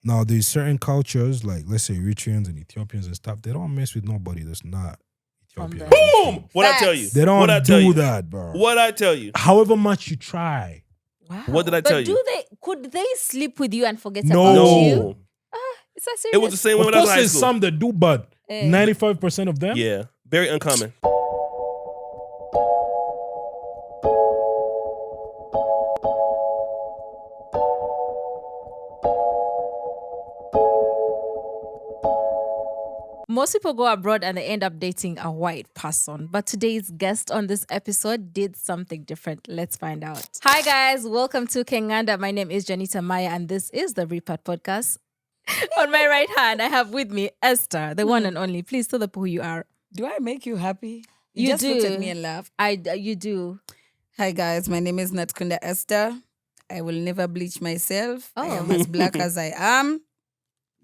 Now, there's certain cultures, like let's say Eritreans and Ethiopians and stuff, they don't mess with nobody that's not From Ethiopian. there. Boom! What I tell you? They What I don't tell do you? that, bro. What I tell you? However much you try. Wow. What did I tell But you? could they sleep with you and forget No. about No. you? It's a serious. It was the same way Of when I was course, in high there's school. some that do, but Eh. 95% of them. Yeah, very uncommon. Most people go abroad and they end up dating a white person. But today's guest on this episode did something different. Let's find out. Hi, guys. Welcome to Kenganda. My name is Janita Maya, and this is the Repat Podcast. On my right hand, I have with me Esther, the one and only. Please tell the people who you are. Do I make you happy? You just looked do. at me and laughed. You do. Hi guys, my name is Natkunda Esther. I will never bleach myself. I am Oh. as black as I am.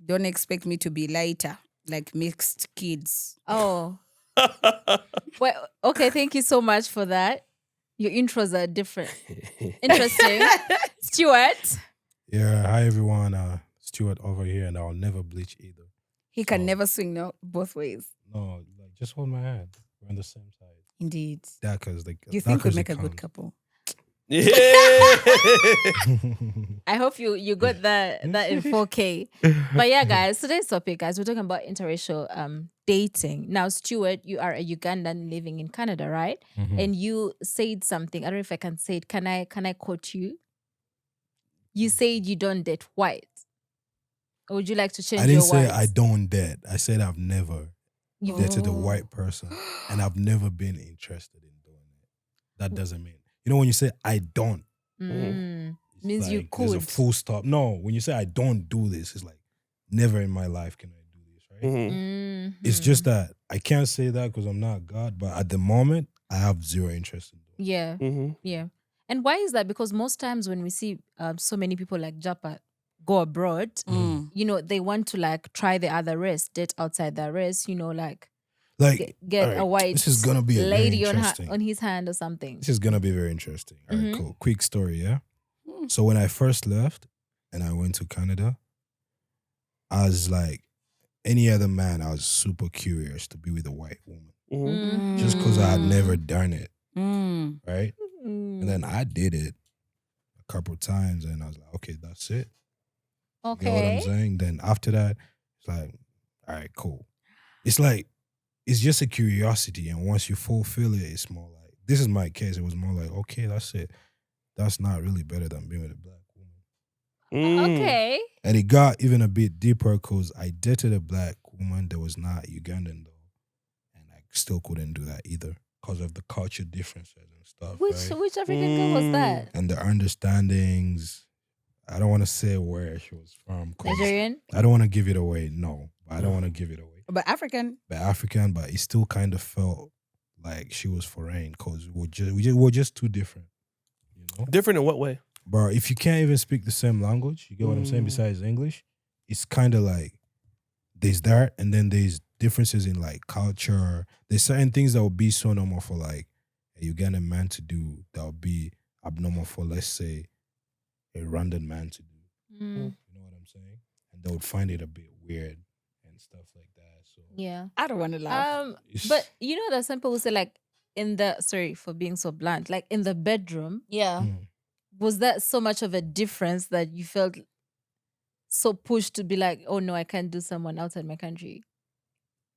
Don't expect me to be lighter like mixed kids. Oh. Well, okay. Thank you so much for that. Your intros are different. Interesting. Stuart. Yeah. Hi, everyone. Stuart over here, and I'll never bleach either. He can Oh. never swing both ways. No, like just hold my hand. We're on the same side. Indeed. Dakas, like You think we Dakas make they a good count. couple? Yeah. I hope you got that in 4K. But yeah, guys, today's topic, guys, we're talking about interracial dating. Now, Stuart, you are a Ugandan living in Canada, right? Mhm. And you said something. I don't know if I can say it. Can I quote you? You said you don't date white. Or would you like to change I didn't your say words? I don't date. I said I've never You- dated a Oh. white person, and I've never been interested in doing it. That doesn't mean when you say I don't, Mm. it's Means you there's a could. full stop. No, when you say I don't do this, it's like never in my life can I do this, right? Mhm. It's just that I can't say that because I'm not God, but at the moment I have zero interest in doing it. Yeah. Mhm. Yeah. And why is that? Because most times when we see so many people like Japa go abroad, they want to like try the other race, date outside their race, like Like get all right, a white this is gonna be a very lady interesting. on his hand or something. This is gonna be very interesting. All right, Mhm. cool. Quick story, yeah. Mm. So when I first left and I went to Canada, I was like any other man, I was super curious to be with a white woman. Mhm. Just because I had never done it, Mm. right? Mm. And then I did it a couple times and I was like, okay, that's it. You know what I'm Okay. saying? Then after that, it's like, all right, cool. It's like, it's just a curiosity. And once you fulfill it, it's more like, this is my case. It was more like, okay, that's it. That's not really better than being with a black woman. Mm. Okay. And it got even a bit deeper because I dated a black woman that was not Ugandan though. And I still couldn't do that either because of the culture differences and stuff. right? Which African girl was Mm. that? And the understandings. I don't want to say where she was from. 'cause Nigerian? I don't want to give it away. No, I don't want to give it away. But African. But African, but it still kind of felt like she was foreign because we were just too different. You know? Different in what way? Bro, if you can't even speak the same language, you get what I'm saying, Mm. besides English, it's kind of like there's that, and then there's differences in like culture. There's certain things that would be so normal for like a Ugandan man to do that would be abnormal for, let's say, a Rwandan man to do. Mm. You know what I'm saying? And they would find it a bit weird and stuff like that. So Yeah. I don't want to laugh. it's- But you know that some people say like sorry for being so blunt, like in the bedroom, Yeah. Mm. was that so much of a difference that you felt so pushed to be like, oh no, I can't do someone outside my country?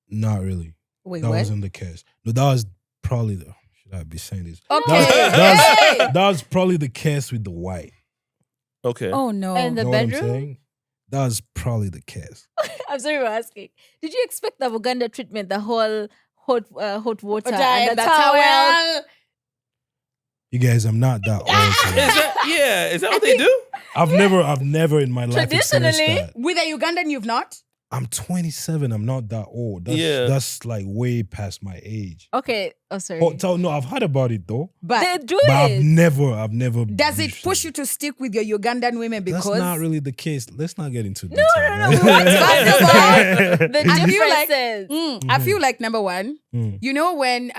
Not really. Wait, That what? wasn't the case. No, that was probably the. Should I be saying this? Okay. That was probably the case with the white. Okay. Oh no. And the You know what I'm bedroom? saying? That was probably the case. I'm sorry for asking. Did you expect the Uganda treatment, the whole hot water And and the the towel? towel. You guys, I'm not that old. Is that what they do? I've never in my life experienced Traditionally, that. With a Ugandan, you've not? I'm 27. I'm not that old. Yeah. That's like way past my age. Okay. Oh, sorry. No, I've heard about it though. But They do But I've it. never. does it breached push you to stick with your Ugandan women because That's not really the case. Let's not get into detail. no, right? we want to talk about the I feel like- differences. I feel like number one, Mm. you know, when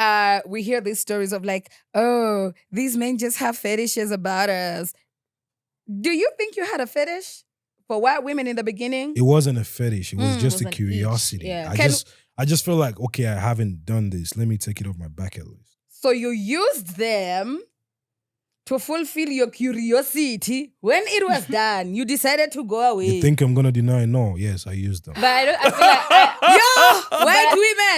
we hear these stories of like, oh, these men just have fetishes about us. Do you think you had a fetish For white women in the beginning? It wasn't a fetish. It was just was a an itch, curiosity. yeah. I just feel like, okay, I haven't done this. Let me take it off my bucket list. So you used them to fulfill your curiosity. When it was done, you decided to go away. You think I'm gonna deny? No, yes, I used them. But I feel like White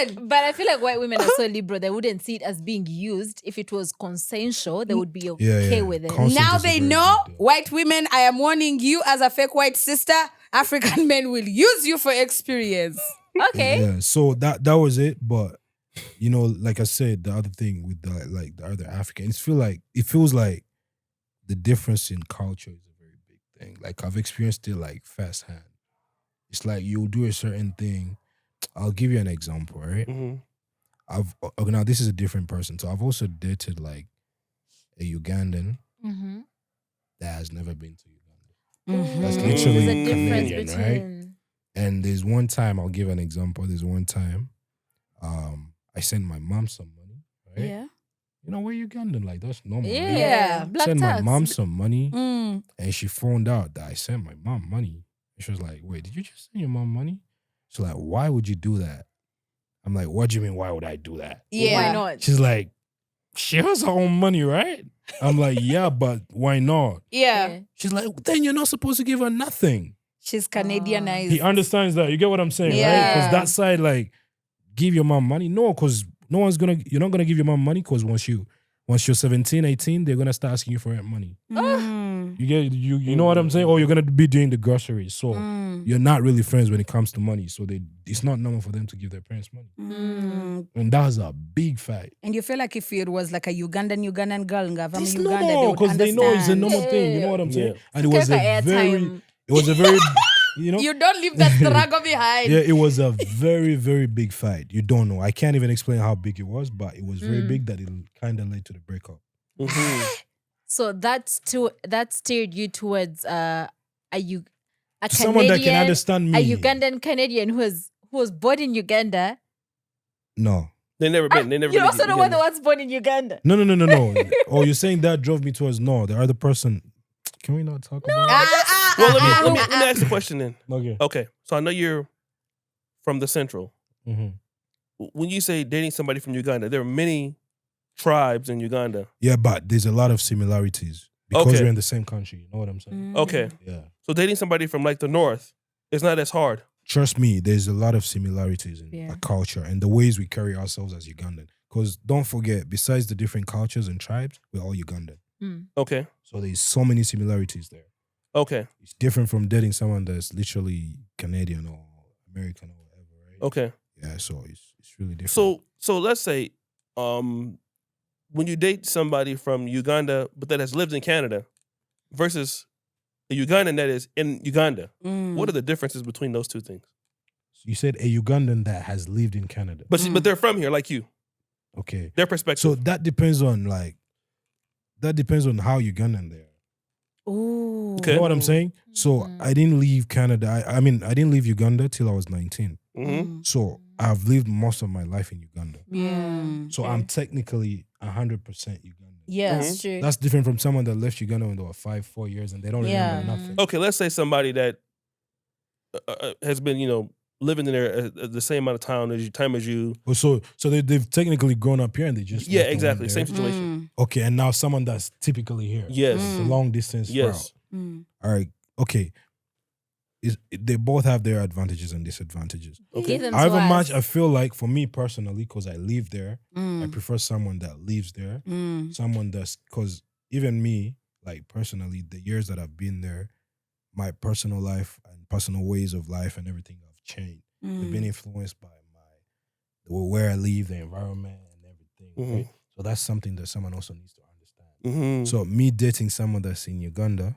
women! but I feel like white women are so liberal. They wouldn't see it as being used. If it was consensual, they would be okay yeah. with it. Consent Now is a they very know, big deal. white women, I am warning you as a fake white sister, African men will use you for experience. Okay. Yeah, so that was it. But you know, like I said, the other thing with the other Africans, it feels like the difference in culture is a very big thing. Like I've experienced it like firsthand. It's like you'll do a certain thing. I'll give you an example, right? Mm-hmm. Now this is a different person. So I've also dated like a Ugandan Mm-hmm. that has never been to Uganda. That's There's literally a difference Canadian, between. And there's one time, I'll give an example. There's one time, I sent my mom some money, right? Yeah. You know, we're Ugandan, like that's normal. right? Yeah. Black Send my tax. mom some money, Mm. and she found out that I sent my mom money. And she was like, "Wait, did you just send your mom money?" She's like, "Why would you do that?" I'm like, "What do you mean? Why would I do that?" Yeah. Why not? She's like, "She has her own money, right?" I'm like, "Yeah, but why not?" Yeah. She's like, "Then you're not supposed to give her nothing." She's Canadianized. He understands that. You get what I'm saying, right? Yeah. Because that side, like, give your mom money. No, because you're not gonna give your mom money because once you're 17, 18, they're gonna start asking you for rent money. Mm. You know what I'm saying? Or you're gonna be doing the groceries. So Mm. you're not really friends when it comes to money. So it's not normal for them to give their parents money. Mm. And that was a big fight. And you feel like if it was like a Ugandan girl, from It's Uganda, normal because they know it's a normal thing. You know what I'm saying? Yeah. And it was a very, you know, You don't leave that struggle behind. yeah, it was a very, very big fight. You don't know. I can't even explain how big it was, but it was very big that it kind of led to the breakup. Mm-hmm. So that steered you towards a Someone that can Canadian, understand me. a Ugandan Canadian who was born in Uganda. No. They never been. They never. You been also know together. one the one's born in Uganda. No. Oh, you're saying that drove me towards no. The other person. Can we not talk about it? Well, let me ask the question then. Okay. Okay, so I know you're from the Central. Mhm. When you say dating somebody from Uganda, there are many tribes in Uganda. Yeah, but there's a lot of similarities because Okay. we're in the same country. You know what I'm saying? Okay, Yeah. so dating somebody from like the North is not as hard. Trust me, there's a lot of similarities in Yeah. our culture and the ways we carry ourselves as Ugandan. Because don't forget, besides the different cultures and tribes, we're all Ugandan. Okay, So there's so many similarities there. okay, It's different from dating someone that's literally Canadian or American or whatever, right? okay. Yeah, so it's really different. So let's say, when you date somebody from Uganda but that has lived in Canada, versus a Ugandan that is in Uganda, Mm. what are the differences between those two things? You said a Ugandan that has lived in Canada. But they're from here, like you. Okay. Their perspective. So that depends on how Ugandan they are. Ooh. Okay. You know what I'm saying? So I didn't leave Canada. I mean, I didn't leave Uganda till I was 19. Mhm. So I've lived most of my life in Uganda. Yeah. So I'm technically 100% Ugandan. Yeah. That's true. That's different from someone that left Uganda when they were 4 years and they don't Yeah. remember nothing. Okay, let's say somebody that has been, living in there the same amount of time as you. Oh, so they've technically grown up here and they just Yeah, left and exactly. went Same there. situation. Okay, and now someone that's typically here. Yes. It's a long distance Yes. route. All right. Okay. They both have their advantages and disadvantages. Okay. Give them to However us. much I feel like for me personally, because I live there, I Mm. prefer someone that lives there. Mm. Someone that's, because even me, like personally, the years that I've been there, my personal life and personal ways of life and everything have changed. They've been influenced by where I live, the environment and everything. Mhm. Right? So that's something that someone also needs to understand. Mm-hmm. So me dating someone that's in Uganda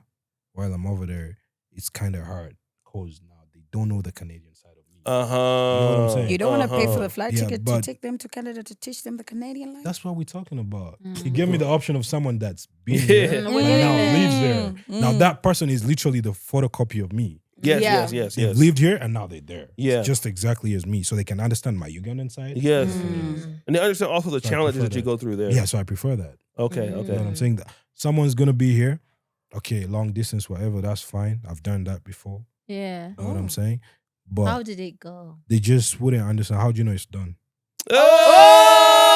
while I'm over there, it's kind of hard because now they don't know the Canadian side of me. Uh-huh. You know what I'm saying? You don't want to pay for the flight Yeah, ticket to but- take them to Canada to teach them the Canadian life? That's what we're talking about. You give me the option of someone that's been Yeah. there Mm. and now lives there. Now Mm. that person is literally the photocopy of me. Yes, Yeah. yes. They've lived here and now they're there. Yeah. It's just exactly as me. So they can understand my Ugandan side. Yes. Mm. And they understand also the So I challenges prefer that you that. go through there. Yeah, so I prefer that. Okay, You know okay. what I'm saying? That someone's gonna be here okay, long distance, whatever, that's fine. I've done that before. Yeah. You know what Oh. I'm saying? How But did it go? they just wouldn't understand. How do you know it's done? Oh!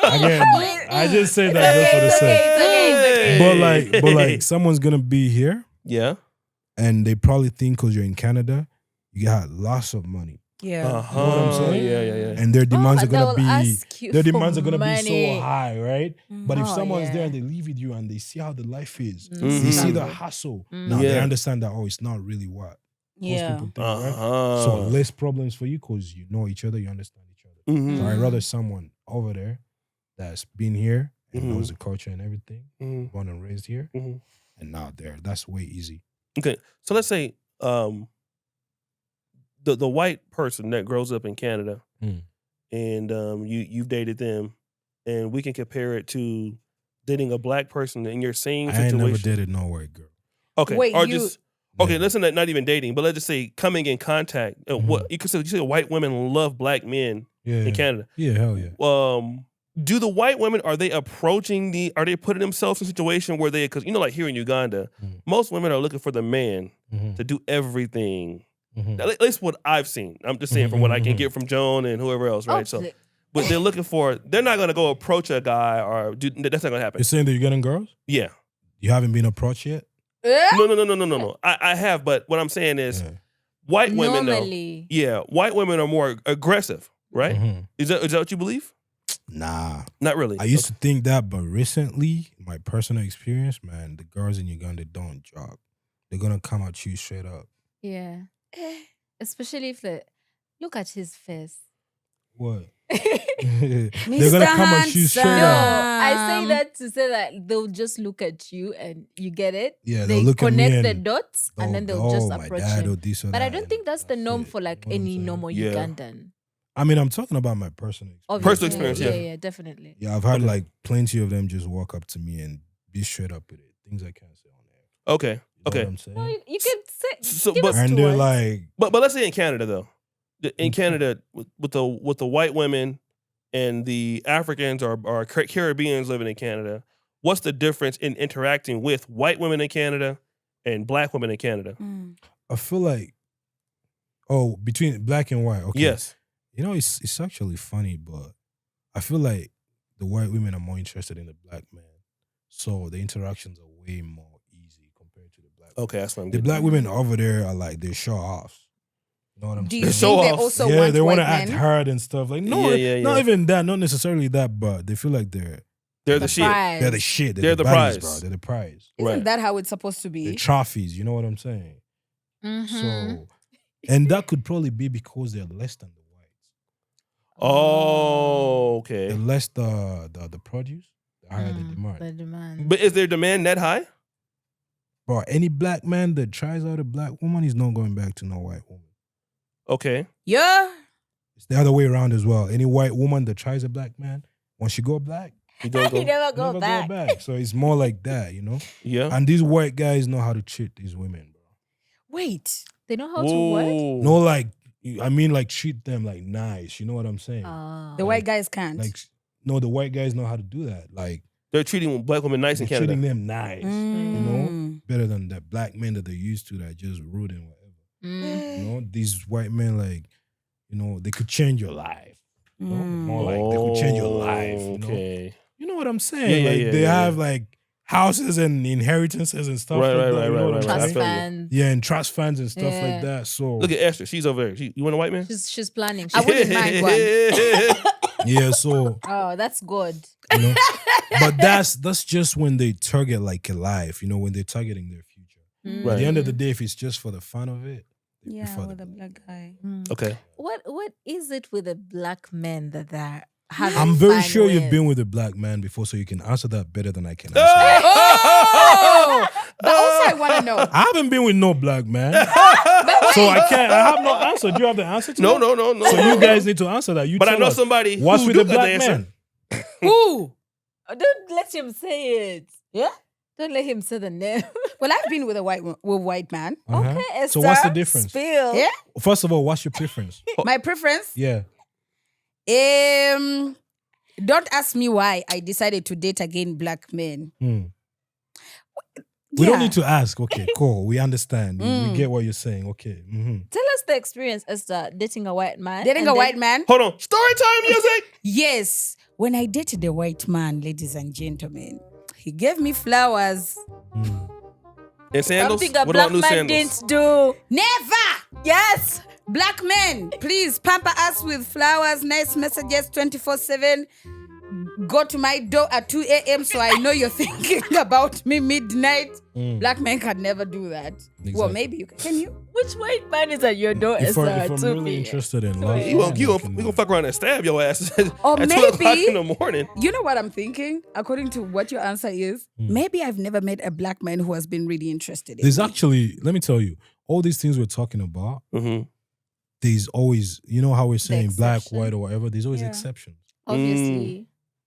Again, I just said that just for the It's sake. okay. But like, someone's gonna be here, Yeah. and they probably think because you're in Canada, you got lots of money, Yeah. Uh-huh. You know what I'm saying? Yeah. and their demands Oh, are gonna they'll be ask you their for demands are gonna be money. so high, right? But if Oh, someone's there yeah. and they live with you and they see how the life is, Mm, they see the standard. hustle. Mm. Now they Yeah. understand that they not really what most Yeah. people think, right? Uh-huh. So less problems for you because you know each other, you understand each other. Mhm. So I'd Mm. rather someone over there that's been here and Mhm. knows the culture and everything, Mhm. born and raised here, Mhm. and now there. That's way easy. Okay. So let's say the white person that grows up in Canada Mm. and you've dated them, and we can compare it to dating a black person in your same I situation. ain't never dated no white girl. Okay. Wait, or you- just okay, Never. listen, not even dating, but let's just say coming in contact. What you say white women love black men Yeah, in Canada. yeah, hell yeah. Do the white women are they putting themselves in a situation where they, because like here in Uganda, Mhm. most women are looking for the man Mhm, to do everything. mhm. At least what I've seen. I'm just saying from what I can Mhm. get from Joan and whoever else, right? Oh, But they're looking for. They're not gonna go approach a guy or do. That's not gonna happen. You're saying that you're getting girls? Yeah. You haven't been approached yet? No. I have, but what I'm saying is, Yeah. white women, though, normally. yeah, white women are more aggressive, right? Mhm. Is that what you believe? Nah. Not really. I used to think that, but recently, my personal experience, man, the girls in Uganda don't jog. They're gonna come at you straight up. Yeah. Especially if look at his face. What? Mr. They're gonna come at you straight No, up. I say that to say that they'll just look at you and you get it. Yeah, they they'll look at me connect the and, dots and then they'll oh, just my approach dad you. or this or But I that, don't and think that's the norm it. for like You know what I'm any saying? normal Yeah. Ugandan. I mean, I'm talking about my personal experience. Obviously. Personal experience, yeah. Yeah, definitely. Yeah, I've had Okay. like plenty of them just walk up to me and be straight up with it. Things I can't say on air. Okay. You know Okay. what I'm saying? No, you can say. So, give but- us And two they're words. like, But let's say in Canada though, in Mhm. Canada with the white women and the Africans or Caribbeans living in Canada, what's the difference in interacting with white women in Canada and black women in Canada? Mm. I feel like, between black and white. Okay. Yes. You know, it's actually funny, but I feel like the white women are more interested in the black man. So the interactions are way more easy compared to the black Okay, that's what I'm The getting. black women over there are like, they're show offs. You know what I'm Do saying? you Show think they off. also yeah, want they want white to act men? hard and stuff. Like, no, Yeah. not even that, not necessarily that, but they feel like they're They're the shit. prize. the shit. They're the baddies, prize. bro. They're the prize. Isn't Right. that how it's supposed to The be? trophies. You know what I'm saying? Mhm. So, and that could probably be because they're less than the whites. Oh, okay. The less the produce, the higher the Mm, demand. The demand. But is their demand that high? Bro, any black man that tries out a black woman is not going back to no white woman. Okay. Yeah. It's the other way around as well. Any white woman that tries a black man, once she go black, You don't go. You never never go back. go back. So it's more like that, you know? Yeah. And these white guys know how to treat these women, bro. Wait. They know how to what? Whoa. No, like, I mean, like, treat them like nice. You know what I'm saying? Ah. The white guys can't. Like, no, the white guys know how to do that. Like, They're treating black women nice in they're Canada. treating them nice. Mm. Better than the black men that they're used to that are just rude and whatever. Mm. You know, these white men, like, you know, they could change your life. You know? More like they could change your life. You know, Okay. you know what I'm saying? Yeah, like yeah, they yeah, have like houses and inheritances and stuff. Right, like right, that, right, you know right, what I'm right, right. I Trust saying? feel you. fans. Yeah, and trust funds and stuff Yeah. like that. So Look at Esther. She's over there. You want a white man? She's planning. I wouldn't mind one. yeah, so Oh, that's good. you know, but that's just when they target like a life. You know, when they're targeting their future. Mm. Right. At the end of the day, if it's just for the fun of it, they Yeah, prefer with the a black guy. Mm. Okay. What is it with the black men that they're having I'm very fun sure you've with? been with a black man before, so you can answer that better than I can answer. Oh! But also, I want to know. I haven't been with no black man, But so wait. I can't. I have no answer. Do you have the answer to No, that? no, no, no. So you guys need to answer that. You But I tell know us, somebody what's who with do the got black the answer. man? Who? Don't let him say it. Yeah. Don't let him say the name. Well, I've been with a white man. Uh-huh. Okay, Esther. So what's the difference? Spill. Yeah. First of all, what's your preference? My preference. Yeah. don't ask me why I decided to date again black men. We don't Yeah. need to ask. Okay, cool. We understand. We get what you're saying. Okay. Tell us the experience, Esther, dating a white man. Dating and a then- white man? Hold on. Story time music. Yes. When I dated a white man, ladies and gentlemen, he gave me flowers. And sandals. Something a What black about new man sandals? didn't do. Never! Yes. Black men, please pamper us with flowers, nice messages 24/7. Go to my door at 2 a.m. so I know you're thinking about me midnight. Black men can never do that. Well, Exactly. maybe you can. Can you? Which white man is at your door, If, Esther? I'm to really me? interested in love, We gonna fuck around and stab your ass Or at 2 o'clock maybe- in the morning. You know what I'm thinking? According to what your answer is, maybe I've never met a black man who has been really interested in there's me. actually, let me tell you, all these things we're talking about, Mm-hmm. there's always, you know how we're saying black, exception. white, or whatever, there's always Yeah. exceptions. Obviously.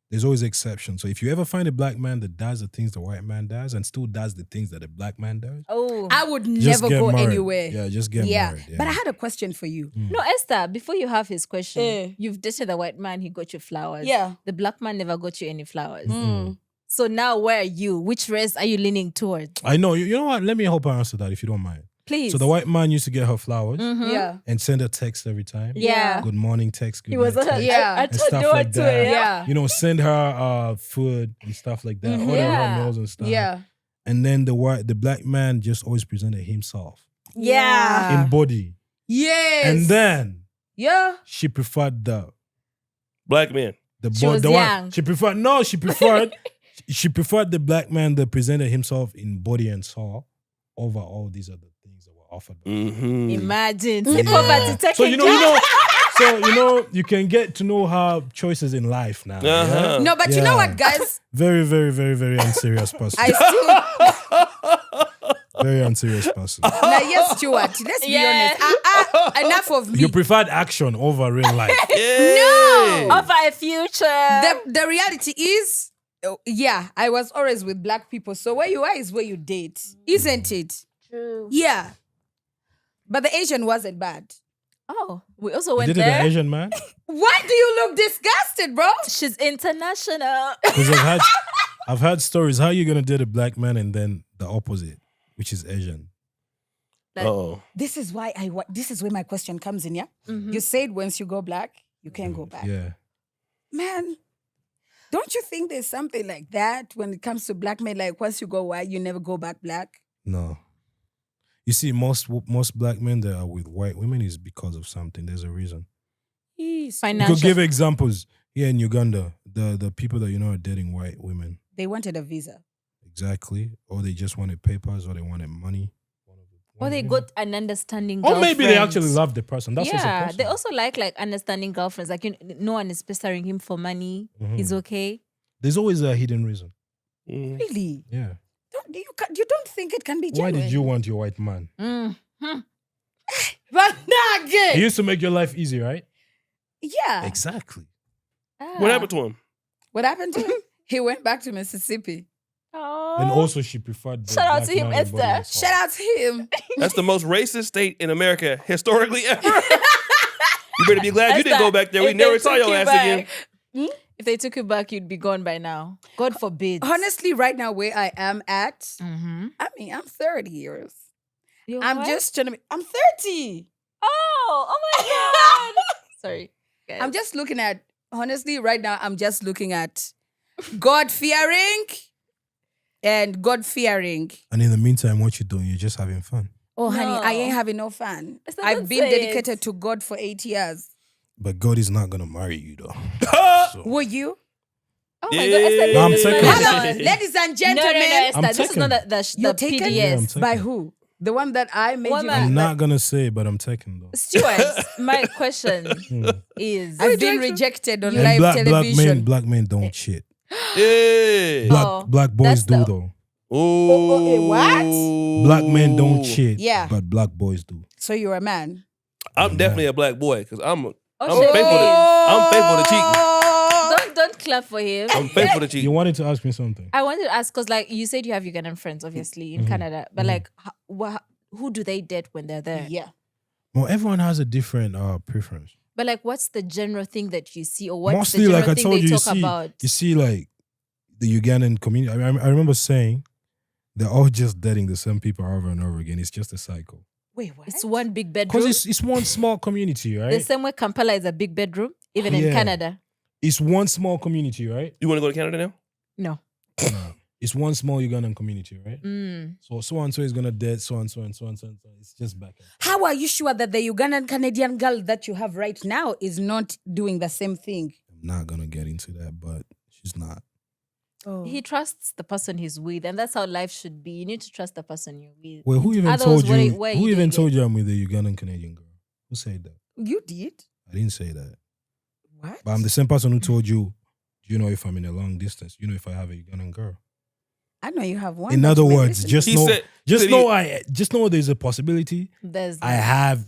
There's always exceptions. So if you ever find a black man that does the things the white man does and still does the things that a black man does, Oh. I would just never get go married. anywhere. Yeah, just get married. Yeah. But I had a question for you. No, Esther, before you have his question, Eh. you've dated the white man, he got you flowers. Yeah. The black man never got you any flowers. Mm. So now where are you? Which race are you leaning towards? I know. You know what? Let me help her answer that if you don't mind. Please. So the white man used to get her flowers Mhm. Yeah. and send her text every time. Yeah. Good morning text. Good He was night on text. Yeah. I and told stuff you like what to that. Yeah. You know, send her food and stuff like that. Order Yeah. her meals and stuff. Yeah. And then the black man just always presented himself Yeah. in body. Yes. And then yeah. she preferred the Black men. She was the young. one she preferred she preferred the black man that presented himself in body and soul over all these other things that were offered. Mm-hmm. Imagine. See Yeah. poverty taking So you know, you can get to know her choices in life now. yeah? Uh-huh. No, but you know Yeah. what, guys? Very, very, very, very unserious person. I still Very unserious person. now, yes, Stuart. Let's be Yeah. honest. Enough of me. You preferred action over real life. No. Offer a future. The reality is, yeah, I was always with black people. So where you are is where you date, isn't it? True. Yeah. But the Asian wasn't bad. Oh, we also You went did it there. an Asian man? Why do you look disgusted, bro? She's international. Because I've had stories. How you gonna date a black man and then the opposite, which is Asian? Oh. This is why this is where my question comes in, yeah? Mhm. You said once you go black, you can't go back. Yeah. Man, don't you think there's something like that when it comes to black men? Like once you go white, you never go back black? No. You see, most black men that are with white women is because of something. There's a reason. You Financial. could give examples here in Uganda. The people that you know are dating white women. They wanted a visa. Exactly. Or they just wanted papers or they wanted money. Or they got an understanding Or maybe they girlfriend. actually love the person. That's also yeah, possible. they also like understanding girlfriends. Like no one is pestering him for money. He's okay. There's always a hidden reason. Mm. Really? Yeah. You don't think it can be Why genuine? did you want your white man? But not He again. used to make your life easy, right? Yeah. Exactly. What happened to him? What happened to him? He went back to Mississippi. And also she preferred the Shout out black to him, man in body Esther. and soul. Shout out to him. That's the most racist state in America historically ever. You better be glad you didn't go back there. We If never they saw took your you ass back- again. If they took you back, you'd be gone by now. God forbid. Honestly, right now where I am at, Mm-hmm. I mean, I'm 30 years. I'm just trying to be, I'm 30. Oh my God. Sorry. guys. I'm just looking at, honestly, right now, I'm just looking at God-fearing and God-fearing. And in the meantime, what you doing? You're just having fun. Oh, honey, I No. ain't having no fun. Esther, I've don't been say dedicated it. to God for 8 years. But God is not gonna marry you though. So, Were you? Oh my God. Esther, No, I'm this is taking not it. that Hello, one. ladies and No, gentlemen. Esther, I'm this is not taken. the You're PDS. taken? Yeah, I'm taken. By who? The one that I made Woman. you. I'm But- not gonna say, but I'm taking though. Stuart, my question Hmm. is... I've been rejected on And live black television. men don't cheat. Yeah. Oh, Black boys that's do the- though. Ooh. what? Black men don't cheat. Yeah. But black boys do. So you're a man. I'm definitely a black boy because I'm Oh, faithful to- I'm faithful to cheating. Don't clap for him. I'm faithful to You cheating. wanted to ask me something. I wanted to ask because, like, you said you have Ugandan friends, obviously, in Canada, but like, who do they date when they're there? Yeah. Well, everyone has a different preference. But like, what's the general thing that you see, or what's Mostly, the general like I thing told they you, talk about? you see, like the Ugandan community. I remember saying they're all just dating the same people over and over again. It's just a cycle. Wait, what? It's one big bedroom. Because it's one small community, The right? same way Kampala is a big bedroom, even in Yeah. Canada. It's one small community, right? You want to go to Canada now? No. No. It's one small Ugandan community, right? Mm. So and so is gonna date so and so and so and so and so. It's just back and forth. How are you sure that the Ugandan Canadian girl that you have right now is not doing the same thing? I'm not gonna get into that, but she's not. Oh. He trusts the person he's with, and that's how life should be. You need to trust the person you're with. Well, who even Otherwise, told what are- you? what are Who you even doing told you I'm with a Ugandan Canadian girl? Who said that? You did? I didn't say that. What? But I'm the same person who told you. Do you know if I'm in a long distance? You know if I have a Ugandan girl. I know you have one. In but other you may words, listen just to He know, said- just said know, just know there's a possibility There's I have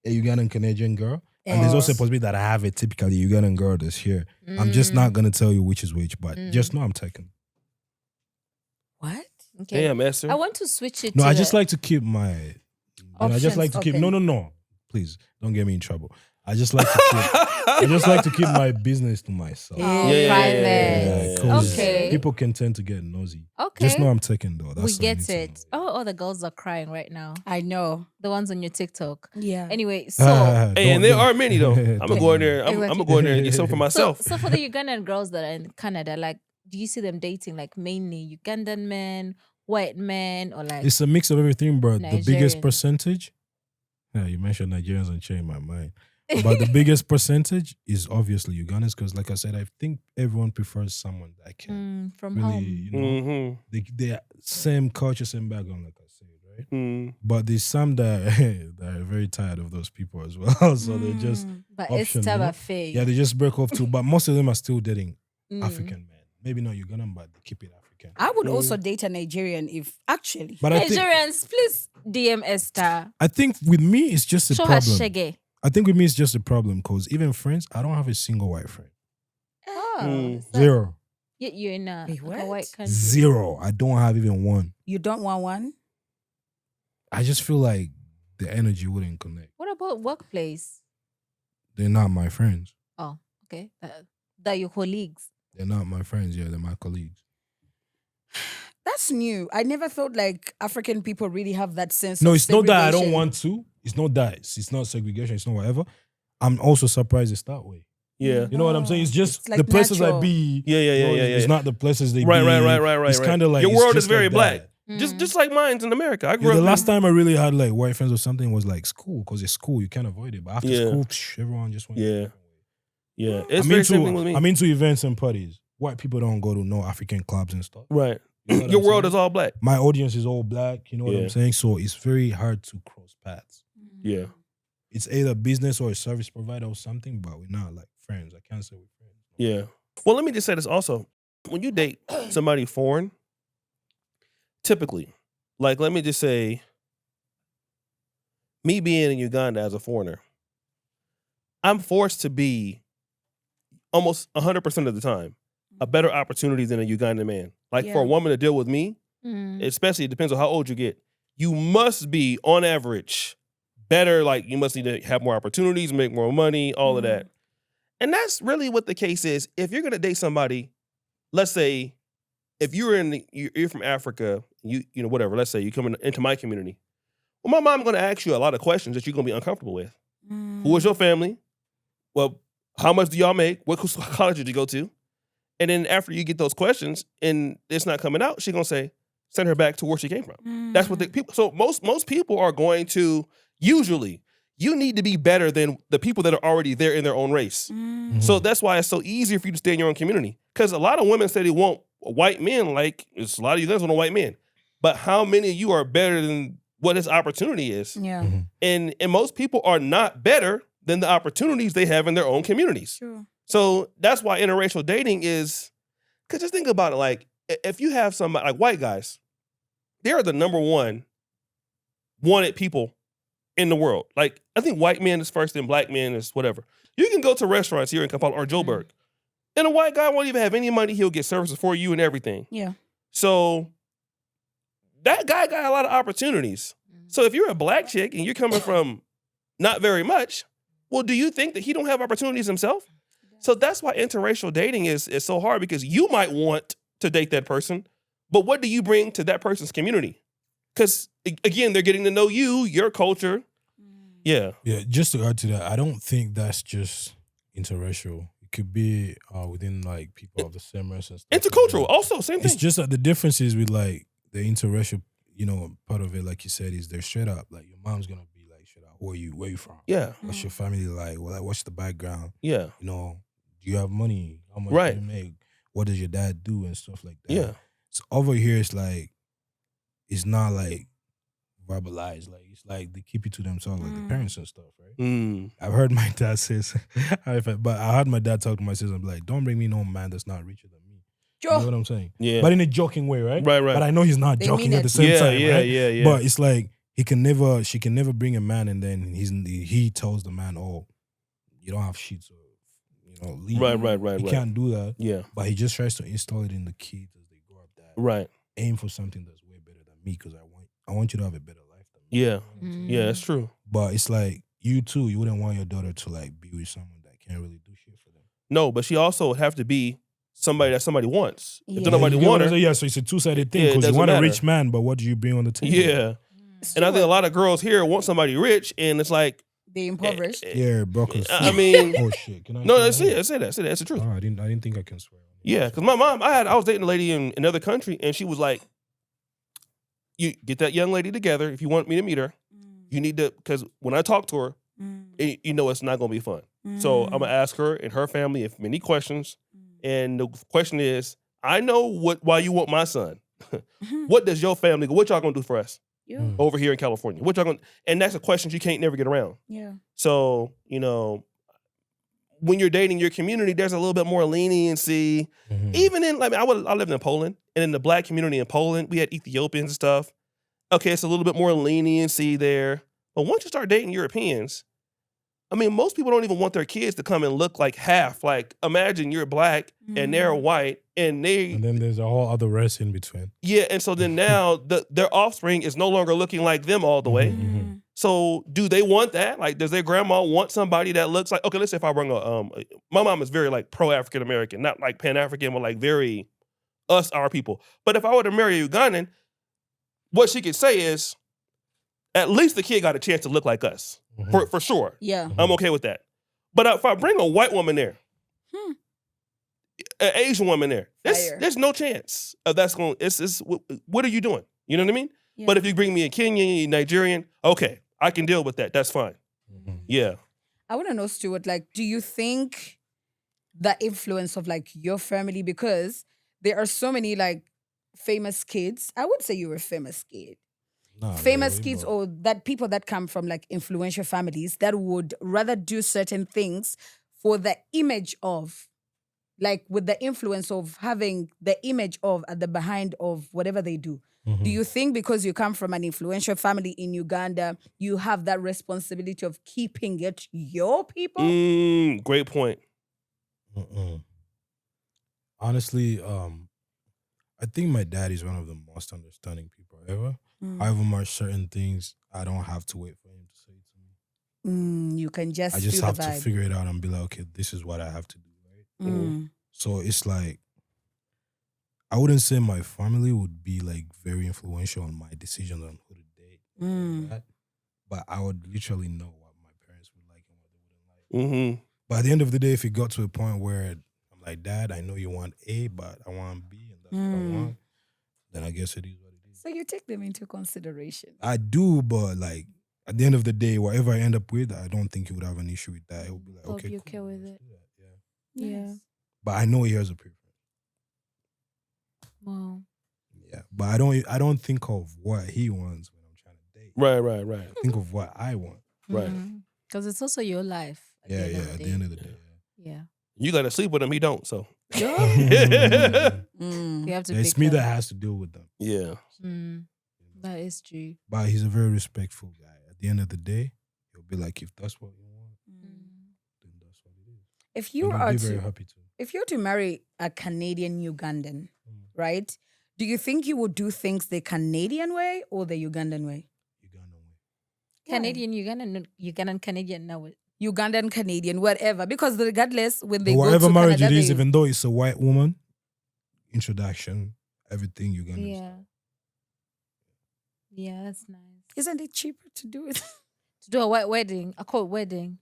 a Ugandan Canadian girl, and there's also a Yes. possibility that I have a typically Ugandan girl that's here. I'm just not gonna tell you which is which, but just know I'm taken. What? Okay. Damn, Esther. I want to switch it. No, to I just the- like to keep my. I just Options like to keep. open. No. Please don't get me in trouble. I just like to keep. I just like to keep my business to myself. Oh, Yeah, private. 'cause Okay. People can tend to get nosy. Okay. Just know I'm taken though. That's we all you get need to it. know. Oh, all the girls are crying right now. I know. The ones on your TikTok. Yeah. Anyway, so Hey, and there are many though. I'm gonna Don't- go in there. I'm Exactly. gonna go in there and get some for myself. So for the Ugandan girls that are in Canada, like, do you see them dating like mainly Ugandan men, white men, or like? It's a mix of everything, bro. The biggest Nigerians. percentage. Yeah, you mentioned Nigerians and changed my mind. But the biggest percentage is obviously Ugandans because, like I said, I think everyone prefers someone that can from really, home. you know, Mm-hmm. they same culture, same background, like I said, right? Mm. But there's some that that are very tired of those people as well, so they just But option, it's you know? Tabafe. yeah they just break off too. But most of them are still dating Mm. African men, maybe not Ugandan, but they keep it African. I would also date a Nigerian if actually. But Nigerians, please DM Esther. I think with me it's just a Show her problem. shege. I think with me it's just a problem because even friends, I don't have a single white friend. Oh, Mm. is that- Zero. Yet you're in a, Wait, like a what? white country. Zero. I don't have even one. You don't want one? I just feel like the energy wouldn't connect. What about workplace? They're not my friends. Oh, okay. That your colleagues. They're not my friends. Yeah, they're my colleagues. That's new. I never thought like African people really have that sense No, of it's not that I don't segregation. want to. It's not that. It's not segregation. It's not whatever. I'm also surprised it's that way. Yeah. You know what I'm saying? It's just It's like the places natural. I be. Yeah, yeah, you know, yeah, It's yeah. not the places they Right, be. right. It's kind of like your it's world just is very like black. that. Just like mine's in America. I Yeah, grew the up. last time I really had like white friends or something was like school because it's school. You can't avoid it. But after Yeah. school, everyone just went. Yeah. Yeah, it's I'm very same thing with into, me. I'm into events and parties. White people don't go to no African clubs and stuff. Right. You know what Your I'm world saying? is all black. My audience is all black. You know what Yeah. I'm saying? So it's very hard to cross paths. Yeah. It's either business or a service provider or something, but we're not like friends. I can't say we're friends. Yeah. Well, let me just say this also. When you date somebody foreign, typically, like let me just say, me being in Uganda as a foreigner, I'm forced to be almost 100% of the time a better opportunity than a Ugandan man. Like for a Yeah. woman to deal with me, Mm. especially it depends on how old you get, you must be on average better. Like you must need to have more opportunities, make more money, all of that. And that's really what the case is. If you're gonna date somebody, let's say if you're from Africa, you know whatever. Let's say you come into my community. Well, my mom gonna ask you a lot of questions that you're gonna be uncomfortable with. Who is your family? Well, how much do y'all make? What college did you go to? And then after you get those questions and it's not coming out, she's gonna say, send her back to where she came from. That's what the people. So most people are going to usually. You need to be better than the people that are already there in their own race. So that's why it's so easy for you to stay in your own community. Because a lot of women say they want white men, like it's a lot of you guys want a white man. But how many of you are better than what this opportunity is? Yeah. And most people are not better than the opportunities they have in their own communities. True. So that's why interracial dating is, because just think about it, like if you have somebody, like white guys, they're the number one wanted people in the world. Like I think white men is first and black men is whatever. You can go to restaurants here in Kampala or Joburg, and a white guy won't even have any money. He'll get services for you and everything. Yeah. So that guy got a lot of opportunities. So if you're a black chick and you're coming from not very much, Well, do you think that he don't have opportunities himself? So that's why interracial dating is so hard, because you might want to date that person, but what do you bring to that person's community? Because again, they're getting to know you, your culture. Yeah. Yeah, just to add to that, I don't think that's just interracial. It could be within like people of the same race and stuff. Intercultural, Like that. also, same thing. It's just that the difference is with like the interracial, part of it, like you said, is they're straight up. Like your mom's gonna be like straight up, where you from? Yeah. What's your family like? Well, like, what's the background? Yeah. Do you have money? How much Right. do you make? What does your dad do and stuff like that? Yeah. So over here, it's like, it's not like verbalized. Like it's like they keep it to themselves, like the parents and stuff, right? Mm. I've heard my dad say, but I heard my dad talk to my sister and be like, "Don't bring me no man that's not richer than me." You know what I'm saying? Yeah. But in a joking way, right? Right. But I know he's not They joking mean at the it. same time, right? Yeah. But it's like she can never bring a man, and then he tells the man, "Oh, you don't have shit, so leave." Right. He can't do that. Yeah. But he just tries to install it in the kids as they grow up. That Right. aim for something that's way better than me, because I want you to have a better life than me. Yeah. Mm. Yeah, that's true. But it's like you too. You wouldn't want your daughter to like be with someone that can't really do shit for them. No, but she also would have to be somebody that somebody wants. If Yeah. nobody You get what want I'm her. saying? Yeah, so it's a two-sided thing, Yeah, it because you doesn't want a matter. rich man, but what do you bring on the table? Yeah. And I think a lot of girls here want somebody rich, and it's like, They impoverished. Yeah, brokers. I mean, oh shit! Can I? no, can that's I- it. That's it. That's the truth. Oh, I didn't think I can swear. Yeah, because my mom, I was dating a lady in another country, and she was like, "You get that young lady together. If you want me to meet her, you need to, because when I talk to her, you know it's not gonna be fun. So I'm gonna ask her and her family if many questions, and the question is, I know why you want my son. What does your family? What y'all gonna do for us Yeah. over here in California? What y'all gonna? And that's a question you can't never get around. Yeah. So when you're dating your community, there's a little bit more leniency. Mhm. Even in, like, I lived in Poland, and in the black community in Poland, we had Ethiopians and stuff. Okay, it's a little bit more leniency there. But once you start dating Europeans, I mean, most people don't even want their kids to come and look like half. Like, imagine you're black and they're white, and And then there's a whole other race in between. yeah, and so then now their offspring is no longer looking like them all the way. Mhm. So do they want that? Like, does their grandma want somebody that looks like, okay, let's say if I bring my mom is very like pro-African American, not like Pan-African, but like very us, our people. But if I were to marry a Ugandan, what she could say is, at least the kid got a chance to look like us, Mhm. for sure. Yeah. I'm okay with that. But if I bring a white woman there, an Asian woman there, Fire. there's no chance of that's going. It's what are you doing? You know what I mean? Yeah. But if you bring me a Kenyan, Nigerian, okay, I can deal with that. That's fine. Mhm. Yeah. I want to know, Stuart, like, do you think the influence of like your family, because there are so many like famous kids. I would say you're a famous kid. Not Famous really, kids but- or that people that come from like influential families that would rather do certain things for the image of, like with the influence of having the image of at the behind of whatever they do. Mhm. Do you think because you come from an influential family in Uganda, you have that responsibility of keeping it your people? Great point. Mm-mm. Honestly, I think my dad is one of the most understanding people ever. Mm. However much certain things, I don't have to wait for him to say it to me. You can just I just feel have the to vibe. figure it out and be like, okay, this is what I have to do, right? Mm. So it's like, I wouldn't say my family would be like very influential on my decisions on who to date, or Mm. that, but I would literally know what my parents would like and what they wouldn't like. Mm-hmm. But at the end of the day, if it got to a point where I'm like, Dad, I know you want A, but I want B, and that's what I want, then I guess it is what it is. So you take them into consideration. I do, but like at the end of the day, whatever I end up with, I don't think he would have an issue with that. It would be like, He'll okay, be okay cool, with let's it. do that, yeah. Yeah. Nice. But I know he has a preference. Wow. Yeah, but I don't think of what he wants when I'm trying to date. Right. I think of what I want. Right. Because it's also your life. At Yeah, the end yeah. of At the the end day. of the day. Yeah. You got to sleep with him. He don't. So Yeah. Mm. You have to Yeah, it's pick me up. that has to deal with them. yeah. That is true. But he's a very respectful guy. At the end of the day, he'll be like, if that's what you want, then that's what it is. If you And I'll are be very to, happy to. if you're to marry a Canadian Ugandan, Mm. right? Do you think you would do things the Canadian way or the Ugandan way? Ugandan way. Canadian, Ugandan, Canadian. No, Ugandan, Canadian, whatever. Because regardless, when they whatever go to marriage Canada, it is, they- even though it's a white woman, introduction, everything you're gonna. Yeah. Yeah, that's nice. isn't it cheaper to do it? To do a white wedding, a court wedding.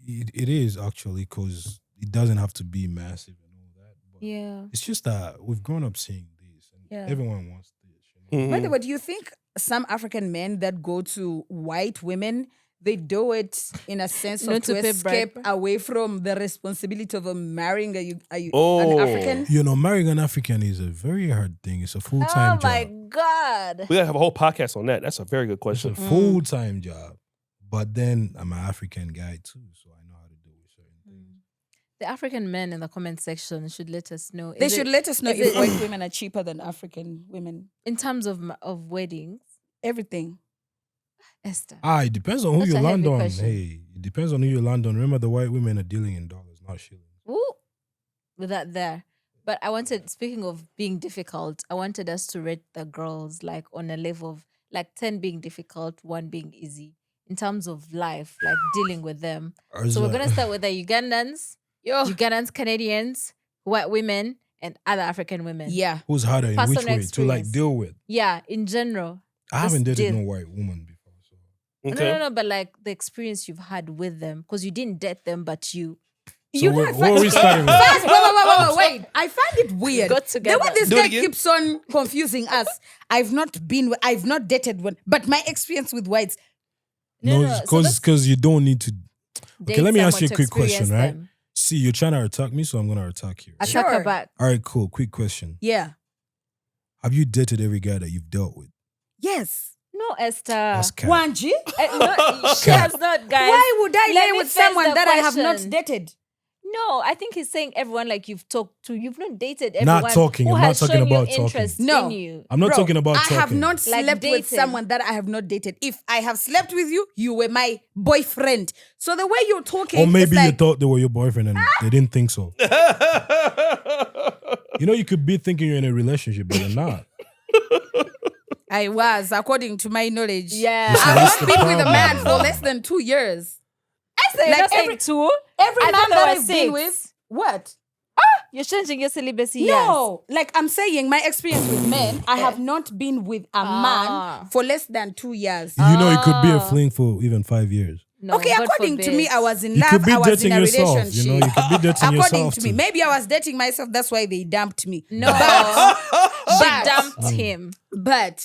It is actually because it doesn't have to be massive and all that. But Yeah. it's just that we've grown up seeing this, and Yeah. everyone wants this. You know? Mhm. By the way, do you think some African men that go to white women, they do it in a sense of Not to to pay escape bribe. away from the responsibility of marrying an Oh. African? You know, marrying an African is a very hard thing. It's a full time Oh my job. God. We gotta have a whole podcast on that. That's a very good It's question. a full time job. But then I'm an African guy too, so I know how to deal with certain things. The African men in the comment section should let us know. They Is should it- let us know is if it- white women are cheaper than African women. in terms of weddings. Everything. Esther. It depends on who That's you a land heavy on. question. Hey, it depends on who you land on. Remember, the white women are dealing in dollars, not shillings. Ooh, with that there. But I wanted, speaking of being difficult, I wanted us to rate the girls like on a level of like 10 being difficult, 1 being easy in terms of life, like dealing with them. So we're gonna start with the Ugandans, Canadians, white women, and other African women. Yeah. Who's harder in which Personal way to like experience. deal with? Yeah, in general. I haven't Just dated deal. no white woman before, so Okay. No, but like the experience you've had with them, because you didn't date them, but you You what, know, what are we starting with? First, wait. I find it weird. Got The together. way this Do it guy again. keeps on confusing us. I've not dated one, but my experience with whites. No, so let's because you don't need to. Okay, date let me ask someone you a to quick question, experience right? them. See, you're trying to attack me, so I'm gonna attack you. right? Attack her Sure. back. All right, cool. Quick question: Yeah. have you dated every guy that you've dealt with? Yes. No, Esther. That's cap. Wanji? No, she Cat. has not, guys. Why would I Let lay me with face someone the that I have not question. dated? No, I think he's saying everyone like you've talked to. You've not dated everyone. Not talking. Who I'm not has talking shown you about talking. interest No. in you. I'm not Bro, talking about I talking. have not Like slept with dating. someone that I have not dated. If I have slept with you, you were my boyfriend. So the way you're talking, Or maybe it's you like, thought they were your boyfriend and they didn't think so. You know, you could be thinking you're in a relationship, but you're not. I was, according to my knowledge. Yeah. Listen, I've that's not the been with a problem. man for less than 2 years. Esther, you're Like not saying every- two. Every I man thought there that were I've been 6. with, what? You're changing your celibacy. No, like I'm saying, my experience with men, I have not been with a Ah. man for less than 2 years. You know, it could be a Ah. fling for even 5 years. No, Okay, God according to me, forbid. I was in You love. could be I was dating in a yourself. relationship. You know, you could be dating According yourself to too. me, maybe I was dating myself. That's why they dumped me. No, she But- dumped him. But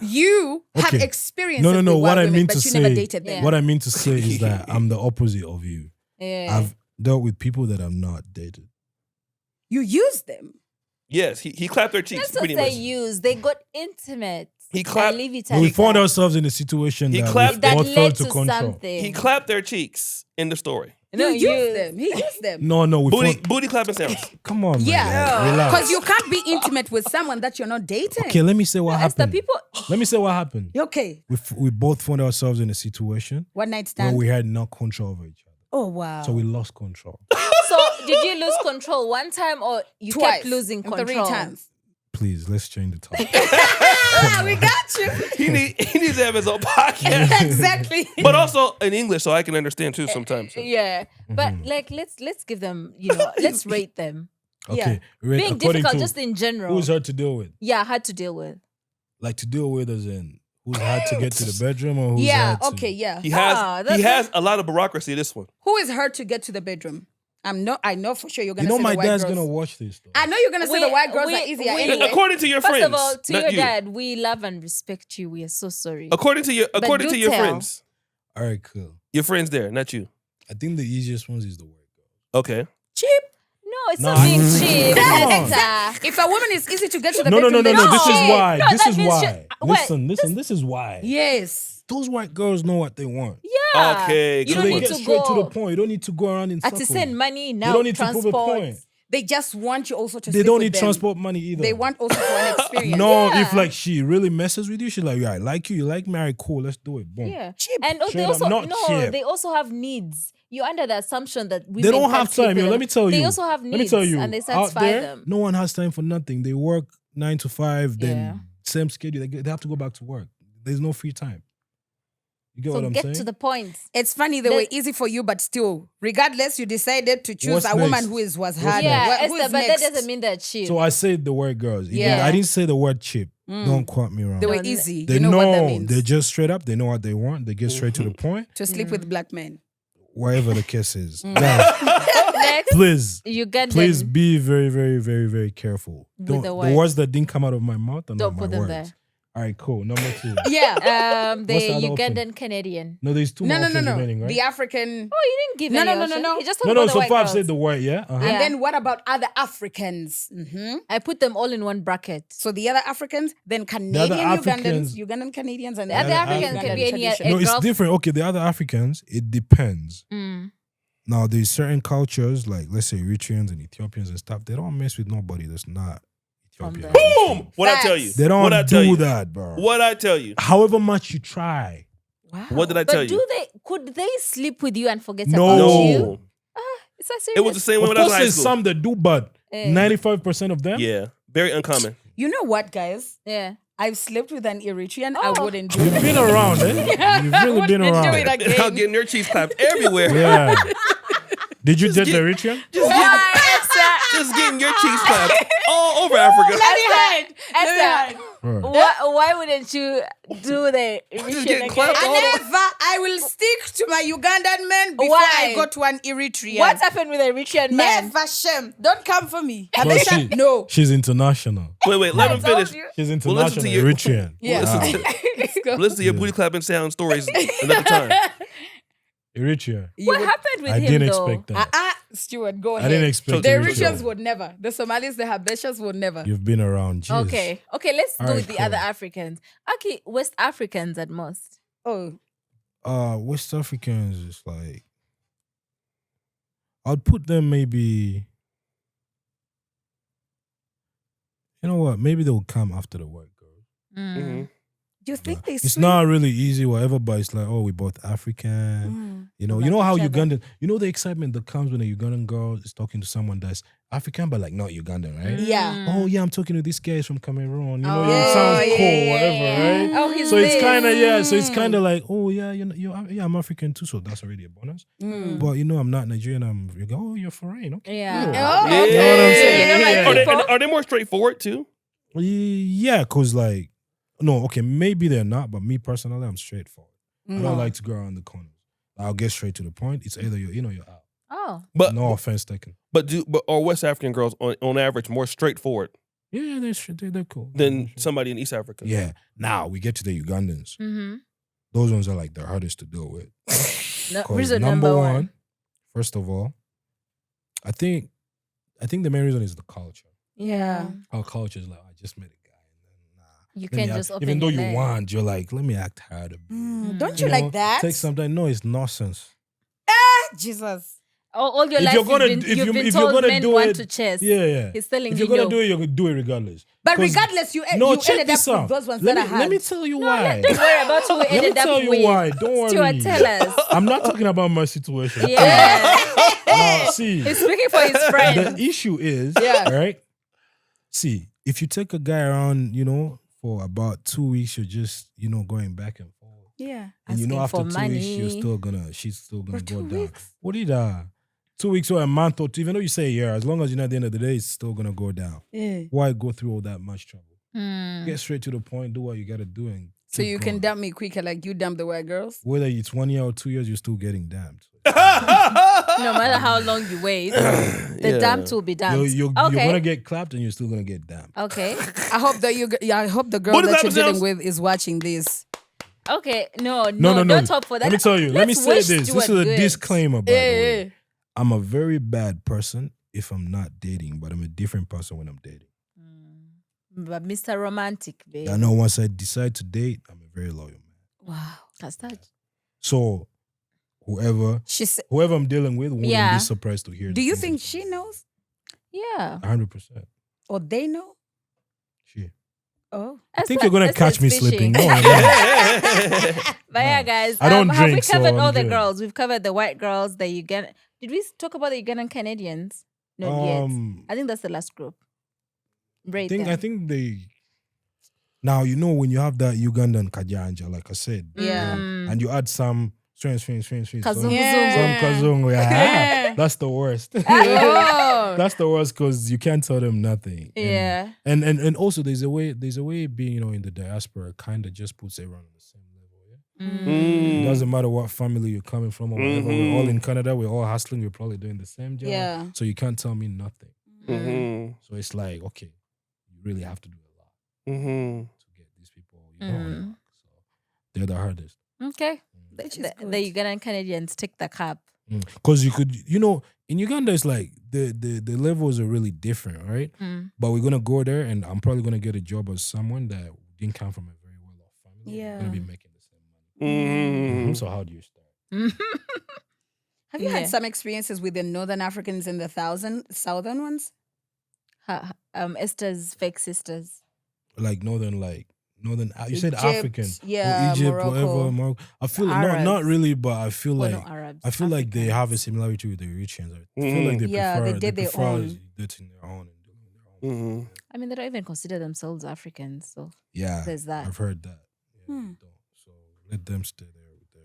you have Okay. experience. No. with What wild I women, mean but to you never say, dated them. Yeah. what I mean to say is that I'm the opposite of you. Yeah. I've dealt with people that I've not dated. You use them. Yes, he clapped their cheeks Let's not pretty say much. use. They got intimate. He clapped- Now leave it But at we found that. ourselves in a situation He that clapped we That both led felt to to control. something. He clapped their cheeks in the story. No, you use them. He used them. No, we Booty, found, booty clapping sounds. come on, man. Yeah, Relax. because you can't be intimate with someone that you're not dating. Okay, let me say what Esther, happened. people. Let me say what happened. Okay. We both found ourselves in a situation One night where stand. we had no control over each other. Oh wow. So we lost control. So did you lose control one time or you Twice. kept losing and control? 3 times. Please, let's change the topic. We got you. He needs to have his own podcast, Exactly. but also in English, so I can understand too sometimes. Yeah, but like let's give them, you know, let's rate them. Okay. Right, Being according difficult to just in general. who's hard to deal with? Yeah, hard to deal with. Like to deal with as in who's hard to get to the bedroom or who's Yeah. hard to... Okay. Yeah. He has that's- he has a lot of bureaucracy. This one. Who is hard to get to the bedroom? I know for sure you're You gonna know say my the white dad's girls. gonna watch this though. I know you're gonna say the white girls are easier anyway. According to your First friends, of all, to not your you. dad, we love and respect you. We are so sorry. According to your do tell. friends, All right, cool. your friends there, not you. I think the easiest ones is the white girl. Okay. Cheap. No, it's No, not being I- cheap. Come on. Esther. If a woman is easy to get to the No. bedroom, then This is No. why. No, This that is means why. wait, Listen. This is why. yes. Those white girls know what they want. Yeah. Okay, You good don't They one. need get to straight to the go. point. You don't need to go around in To circles. send money now. You don't need to transport. prove a point. They just want you also to They sleep don't with need them. transport money either. They want also for an experience. No, Yeah. if like she really messes with you, she's like, yeah, I like you like me, all right, cool, let's do it. Boom. Yeah. Cheap. And Straight they up, also not cheap. they also have needs. You're under the assumption that women They don't can't have sleep time, with yo. them. Let me tell you. They also have needs. Let me tell you. And they out satisfy there, them. no one has time for nothing. They work 9 to 5, then Yeah. same schedule. They have to go back to work. There's no free time. You get So what I'm get saying? to the point. It's funny they were easy for you, but still, regardless, you decided to choose What's a woman next? who was What's harder. Yeah, next? Who Esther, is but that next? doesn't mean they're cheap. So I said the word girls. Yeah. I didn't say the word cheap. Mm. Don't quote me wrong. They were No, easy. They you know know, what that means. they're just straight up. They know what they want. They get straight to the point, to sleep with black men. wherever the case is. Mm. Guys, Next, please, Ugandan. please be very, very, very, very careful. With Don't, the the words. words that didn't come out of my mouth are Don't not put my them words. there. All right, cool. Number 2. Yeah. The What's the other option? Ugandan Canadian. No, there's 2 No, more no, options no. remaining, right? The African. Oh, you didn't give No, any no, no, option. no. He just talked no, about no. the So white far I've girls. said the word, yeah. Uh-huh. Yeah. And then what about other Africans? I put them all in one bracket. So the other Africans, then Canadian Africans- Ugandan Canadians, and The other Africans Africans can be any. tradition. No, it's Gulf- different. Okay, the other Africans, it depends. Mm. Now, there's certain cultures, like let's say Eritreans and Ethiopians and stuff, they don't mess with nobody that's not From Ethiopian. there. Boom! What I tell you? Facts. They don't What I tell do you? that, bro. What I tell you? However much you try. Wow. What did I tell But you? could they sleep with you and forget No. about you? No. It's a serious. It was the same way Of when I was course, in high there's school. some that do, but Eh. 95% of them. Yeah, very uncommon. You know what, guys? Yeah. I've slept with an Eritrean. Oh. I wouldn't do You've it. been around, eh? You've really been Wouldn't around. do it And again. I'm getting their cheeks clapped everywhere. Yeah. Did you get the get- Eritrean? Just getting your cheeks clapped all over Africa. Let me hide. Esther, Right. why wouldn't you do the Just Eritrean getting clapped again? all over. Never. I will stick to my Ugandan men before Why? I go to an Eritrean. What happened with the Eritrean man? Never, Shem. Don't come for me. Well, Habesha, no. She's international. Wait, let him finish. She's Well, listen international to your- Eritrean. Yeah. Listen Wow. to, Let's go. listen to your booty clapping sound stories another time. Eritrea. What happened with I him didn't though? expect that. Stuart, go I ahead. didn't expect The Eritrea. Eritreans would never. The Somalis, the Habeshas would never. You've been around. Jeez. Okay, let's All go right, with the cool. other Africans. Okay, West Africans at most. Oh, West Africans is like, I'd put them maybe. You know what? Maybe they'll come after the white girls. Mhm. you think they It's swim? not really easy, whatever, but it's like, oh, we both African. You know Like how each other. Ugandan, you know the excitement that comes when a Ugandan girl is talking to someone that's African but like not Ugandan, right? Yeah. Oh yeah, I'm talking to this guy is from Cameroon. You know, Oh, it sounds yeah, cool, yeah, whatever, yeah. right? Oh, he's So it's this. kind of So it's kind of like, oh yeah, yeah, I'm African too, so that's already a bonus. Mm. But I'm not Nigerian. You go, oh, you're foreign, okay? Yeah. Oh, Yeah. okay. You know what I'm saying? You know, like Yeah. Are they, people- and are they more straightforward too? Yeah, cause like, no, okay, maybe they're not, but me personally, I'm straightforward. I Mm. don't like to go around the corners. I'll get straight to the point. It's either you're in or you're out. Oh. But No offense taken. but are West African girls on average more straightforward Yeah, they're cool. than Sure. somebody in East Africa? Yeah. Now we get to the Ugandans. Mm-hmm. Those ones are like the hardest to deal with. No, 'Cause reason number one. first of all, I think the main reason is the culture. Yeah. Our culture is like, I just met a guy. And then, nah. You Let me can't act- just open even though your you leg. want, you're like, let me act hard a bit. Don't you You like know, that? Take some time. No, it's nonsense. Jesus. All your If life you're gonna- you've if been you're told gonna men do want it- to chase. Yeah. He's telling If you you're gonna no. do it, you're gonna do it regardless. But 'Cause- regardless, you No, you check ended this up out. with those ones Let that me, are hard. let me tell you why. Don't worry about who we Let me ended tell up you with. why. Don't worry. Stuart, tell us. I'm not talking about my situation. Yeah. Now, see, He's speaking for his friend. the issue is, Yeah. right? See, if you take a guy around, for about 2 weeks, you're just, going back and forth. Yeah. And Asking after for 2 weeks, money. she's still gonna For go 2 down. weeks? What did 2 weeks or a month or two, even though you say a year, as long as at the end of the day, it's still gonna go down. Yeah. Why go through all that much trouble? Hmm. Get straight to the point, do what you gotta do, and So keep you can going. dump me quicker like you dump the white girls? Whether it's 1 year or 2 years, you're still getting damned. No matter how long you wait, the Yeah. damp will be damp. You're Okay. gonna get clapped, and you're still gonna get damned. Okay. I hope that I hope the girl What is that that you're dealing sounds- with is watching this. Okay. No, No. don't talk for that. Let me tell you. Let me Let's say wish this. This Stuart is a good. disclaimer, by the way. Yeah. I'm a very bad person if I'm not dating, but I'm a different person when I'm dating. But Mr. Romantic, babe. I know once I decide to date, I'm a very loyal man. Wow. That's that. So whoever I'm dealing with wouldn't Yeah. be surprised to hear. Do the you things think that- she knows? Yeah. 100%? Or they know? She. Oh. I think you're gonna catch me slipping. No, no. But yeah, guys, I don't have we drink, so covered I'm all the good. girls? We've covered the white girls, the Ugandan. Did we talk about the Ugandan Canadians? No, yet. I think that's the last group. Rate them. I think they. Now when you have that Ugandan Kajanja, like I said, Yeah. and you add some strange, Kazungu. some Yeah. kazungu. Yeah. That's the worst. Oh. That's the worst because you can't tell them nothing. Yeah. And also there's a way being, in the diaspora kind of just puts everyone on the same level. Yeah. It doesn't matter what family you're coming from or whatever. We're all in Canada. We're all hustling. We're probably doing the same job. Yeah. So you can't tell me nothing. Mm-hmm. So it's like, okay, you really have to do a lot Mm-hmm. to get these people, on track. So they're the hardest. Okay. Which is The good. Ugandan Canadians take the cap. Because you could, in Uganda, it's like the levels are really different, right? But we're gonna go there, and I'm probably gonna get a job as someone that didn't come from a very well-off family. Yeah. I'm gonna be making the same money. Mm-hmm. So how do you start? Have you Yeah. had some experiences with the Northern Africans and the Southern ones? Esther's fake sisters. Like northern. You said Egypt, African, yeah, or Egypt, Morocco. whatever. Morocco. I feel not Arabs. really, but I feel Well, like no, Arabs. I feel like they have a Africans. similarity with the Eritreans. I feel like they Yeah, prefer they did their prefer own. dating their own and doing their own. Mm-hmm. I mean, they don't even consider themselves Africans. So Yeah, there's that. I've heard that. Yeah, they don't. So let them stay there with their.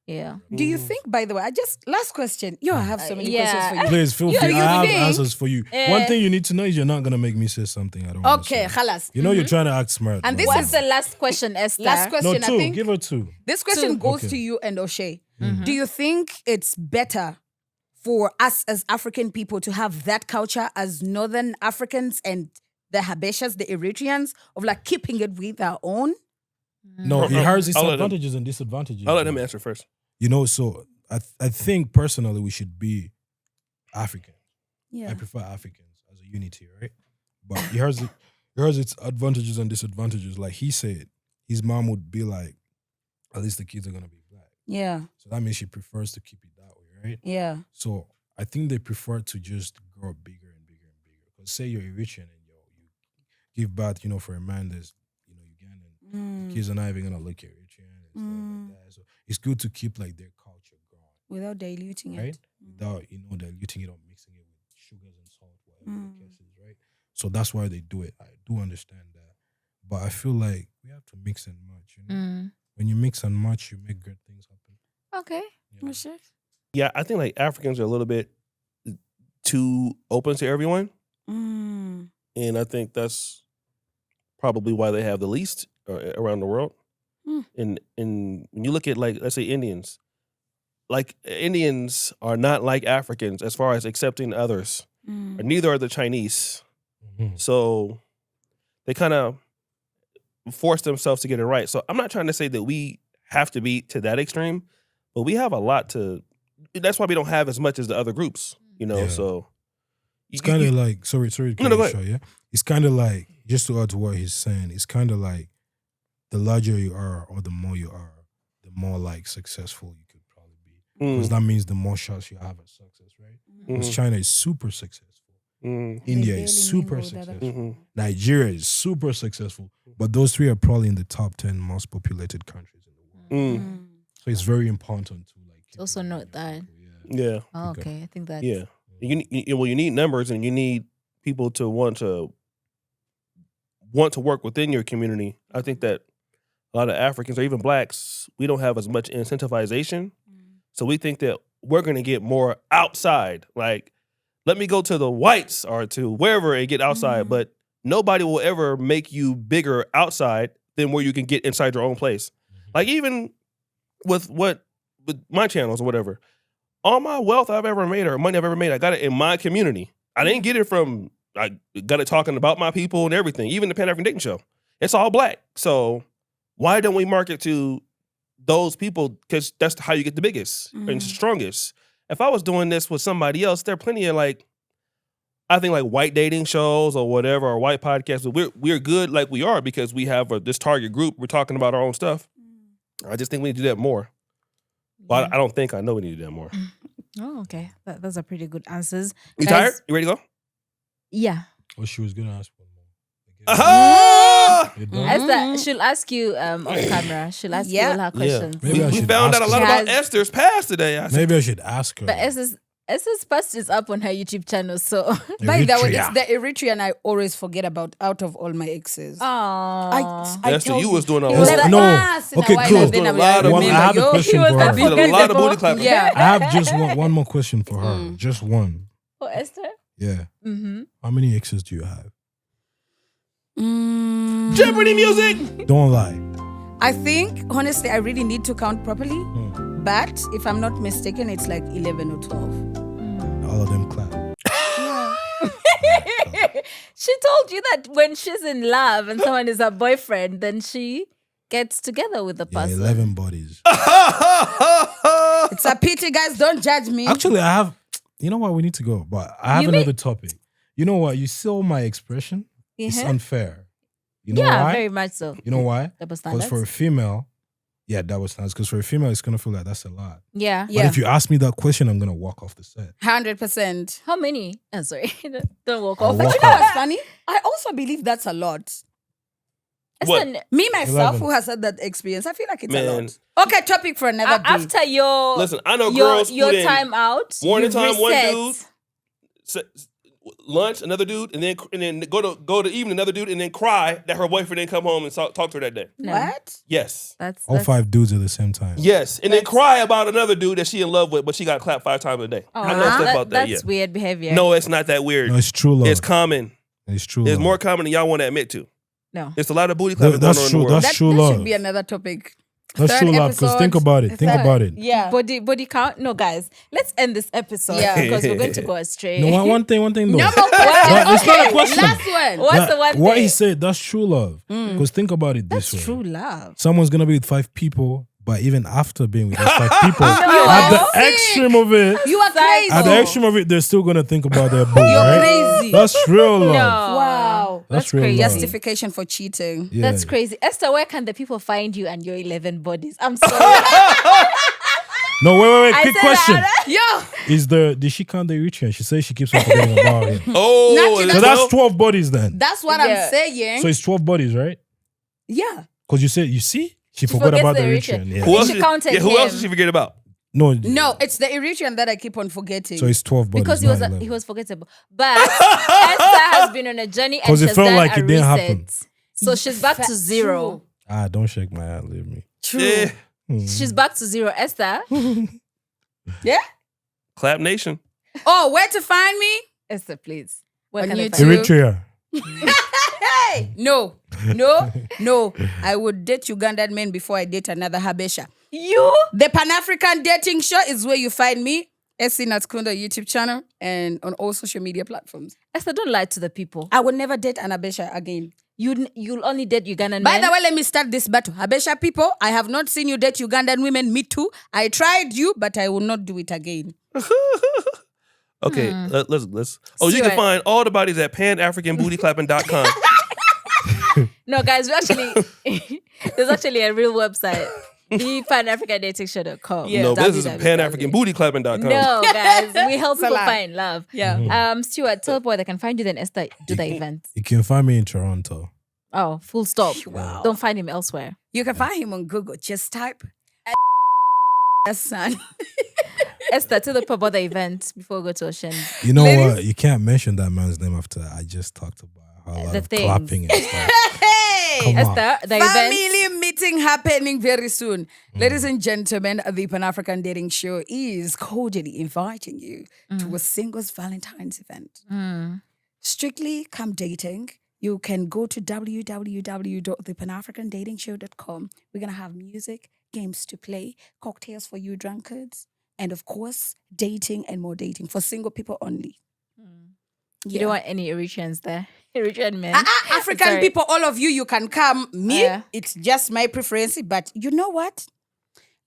Yeah. Do you think, by the way, last question. I have so many yeah. questions for you. Please feel Yeah, free. you I have think- answers for you. One thing you need to know is you're not gonna make me say something I don't. wanna Okay, say. halas. You know you're trying to act smart. And but this no. What's the last question, Esther? Last no question, two. I think. Give her two. This question Two. goes Okay. to you and O'Shea. Mm-hmm. Do you think it's better for us as African people to have that culture as Northern Africans and the Habeshas, the Eritreans, of like keeping it with our own? No, it has its I'll let him- advantages and disadvantages. I'll let him answer first. So I think personally we should be African. Yeah. I prefer Africans as a unity, right? But it has its advantages and disadvantages. Like he said, his mom would be like, at least the kids are gonna be black. Yeah. So that means she prefers to keep it that way, right? Yeah. So I think they prefer to just grow bigger and bigger and bigger. Because say you're Eritrean and you give birth, for a man that's Ugandan, kids are not even gonna look at Eritrean and stuff like that. So it's good to keep like their culture growing, Without diluting right? it. Without diluting it or mixing it with sugars and salt, whatever the case is, right? So that's why they do it. I do understand that, but I feel like we have to mix and match. When you mix and match, you make great things happen. Okay. you know? Well, sure. Yeah, I think like Africans are a little bit too open to everyone, Mm. and I think that's probably why they have the least around the world. Hmm. And when you look at like let's say Indians, like Indians are not like Africans as far as accepting others. Mm. And neither are the Chinese. Mhm. So they kind of force themselves to get it right. So I'm not trying to say that we have to be to that extreme, but we have a lot to. That's why we don't have as much as the other groups, Yeah. So It's kind of like sorry to No, cut no, you go short, yeah. It's kind of like just to add to what he's saying. It's kind of like the larger you are or the more you are, the more like successful you could probably be. Because that means the more shots you have at success, right? Because China is super successful. India barely is super mingle with other successful. Nigeria is super successful. But those three are probably in the top 10 most populated countries in the world. Mm. So it's very important to like keep Also it in note your that. circle, yeah. Yeah, Oh, Okay. okay. I think that's yeah. You need numbers, and you need people to want to work within your community. I think that a lot of Africans or even blacks, we don't have as much incentivization. So we think that we're going to get more outside. Like, let me go to the whites or to wherever and get outside. But nobody will ever make you bigger outside than where you can get inside your own place. Like even with my channels or whatever, all my wealth I've ever made or money I've ever made, I got it in my community. I didn't get it from, I got it talking about my people and everything. Even the Pan-African Dating Show, it's all black. So why don't we market to those people? Because that's how you get the biggest and strongest. If I was doing this with somebody else, there are plenty of like, I think like white dating shows or whatever, or white podcasts. But we're good like we are because we have this target group. We're talking about our own stuff. I just think we need to do that more. Well, I don't think I know we need to do that more. Oh, okay. Those are pretty good answers. You Guys- tired? You ready to go? Yeah. Oh, she was gonna ask one more. Ah! You done? Esther, she'll ask you off camera. She'll ask you all her questions. Maybe I We should found out ask a lot her. about Esther's past today. I said, Maybe I should ask her. But Esther's past is up on her YouTube channel, so. By the way, Eritrea. it's the Eritrean I always forget about out of all my exes. Aww. I Esther, tell you was doing a He lot. was like, No. once in a Okay, while, cool. and then Doing a I'm lot of like, I have a yo. question He was for the her. Did a lot of booty clapping. Yeah. I have just one more question for her. Just one. Oh, Esther? Yeah. Mm-hmm. How many exes do you have? Jeopardy music. Don't lie. I think, honestly, I really need to count properly. But if I'm not mistaken, it's like 11 or 12. All of them clap. She told you that when she's in love and someone is her boyfriend, then she gets together with the Yeah, person. 11 bodies. It's a pity, guys. Don't judge me. Actually, I have. You know what? We need to go. But I have You another topic. You know what? You saw my expression. It's Uh-huh. unfair. You know Yeah, why? very much so. You know why? Double Because standards. for a female, yeah, that was nice. Because for a female, it's gonna feel like that's a lot. Yeah. Yeah. But if you ask me that question, I'm gonna walk off the set. 100%. How many? Oh, sorry. Don't walk I'll off. walk You know off. what's funny? I also believe that's a lot. What? Esther, Me, myself, 11. who has had that experience, I feel like it's a Man. lot. Okay, topic for another day. after your Listen, I know your, girls your put in time out, morning you time, one reset. dude, lunch, another dude, and then go to evening, another dude, and then cry that her boyfriend didn't come home and talk to her that day. No. What? Yes. That's All 5 dudes at the same time. Yes, and then cry about another dude that she in love with, but she got clapped 5 times a day. I know stuff about that. That's Yeah. weird behavior. No, it's not that weird. No, it's true love. It's common. It's true It's love. more common than y'all want to admit to. No. It's a lot of booty clapping That's going on in true. the world. That's That, true that love. should be another topic. That's Third true love. Because think episode. about it. Think Third. about it. Yeah. Body count. No, guys, let's end this episode Yeah. because we're going to go astray. No, one thing though. No more questions. That- it's not a Okay, question. last one. What's the one What thing? he said, that's true love. Because think about it this That's way. true love. Someone's gonna be with 5 people, but even after being with those 5 people, No. at the Sick. extreme of it, You are crazy. at the extreme of it, they're still gonna think about their boo, You're right? crazy. That's real love. No. Wow. That's real crazy. love. Justification for cheating. Yeah. That's crazy. Esther, where can the people find you and your 11 bodies? I'm sorry. No, wait. I Quick said question: that. Yo, did she count the Eritrean? She says she keeps on forgetting about him. Oh, Not and So enough. that's well, 12 bodies then. that's what Yeah. I'm saying. So it's 12 bodies, right? Yeah. Because you said, you see, she forgot forgets about the the Eritrean. Eritrean. Yeah. who else? She Did, counted yeah, who else him. did she forget about? No, No, it's the Eritrean that I keep on forgetting. So it's 12 bodies. because not 11. he was forgettable. But Esther has been on a journey and 'Cause it she's felt done like a it didn't reset. happen. So she's back to zero. Don't shake my hand, leave me. True. Yeah. She's back to zero. Esther, Yeah. Clap Nation. Oh, where to find me? Esther, please. Where On can they YouTube. find you? Eritrea. Hey, no. I would date Ugandan men before I date another Habesha. You? The Pan-African Dating Show is where you find me. SC Natskunda YouTube channel and on all social media platforms. Esther, don't lie to the people. I will never date an Habesha again. You'll only date Ugandan By men. the way, let me start this battle. Habesha people, I have not seen you date Ugandan women. Me too. I tried you, but I will not do it again. Okay, let's. Oh, you can Stuart. find all the bodies at panafricanbootyclapping.com. No, guys, we actually there's actually a real website. The PanAfricanDatingShow.com. Yeah. No, but this is www. panafricanbootyclapping.com. No, guys, we help people Salah. find love. Yeah. Stuart, tell boy they can find you, then Esther do the event. You can find me in Toronto. Oh, full stop. Wow. Don't find him elsewhere. You can find him on Google. Just type son. Esther, tell the people about the event before we go to Ocean. You know Ladies? what? You can't mention that man's name after I just talked about a lot The of things. clapping and stuff. Hey! Come on. Esther, the event. Family meeting happening very soon. Ladies and gentlemen, the Pan-African Dating Show is cordially inviting you to a singles Valentine's event. Strictly Come Dating. You can go to www.thepanafricandatingshow.com. We're going to have music, games to play, cocktails for you drunkards, and of course, dating and more dating for single people only. You don't want any Eritreans there. Eritrean men. African Sorry. people, all of you, you can come. Me, Yeah. it's just my preference. But you know what?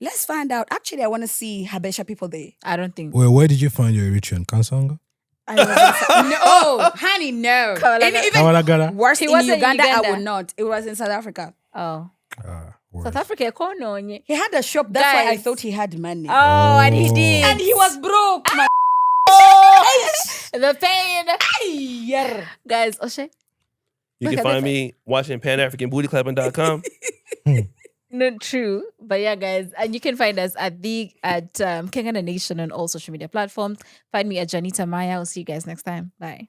Let's find out. Actually, I want to see Habesha people there. I don't think. Well, where did you find your Eritrean? Kansanga? I was no, honey, no. Kawalaga. And even Kawalagara? worse, He in wasn't in Uganda, I Uganda. would not. It was in South Africa. Oh. Worse. South Africa, kononye. He had a shop. That's why I Guys. thought he had money. Oh, and he did. And he was broke. man. the pain. Yeah. Guys, Oshe. You can find me watching panafricanbootyclapping.com. Not true. But yeah, guys, and you can find us at Kengana Nation on all social media platforms. Find me at Janita Maya. I'll see you guys next time. Bye.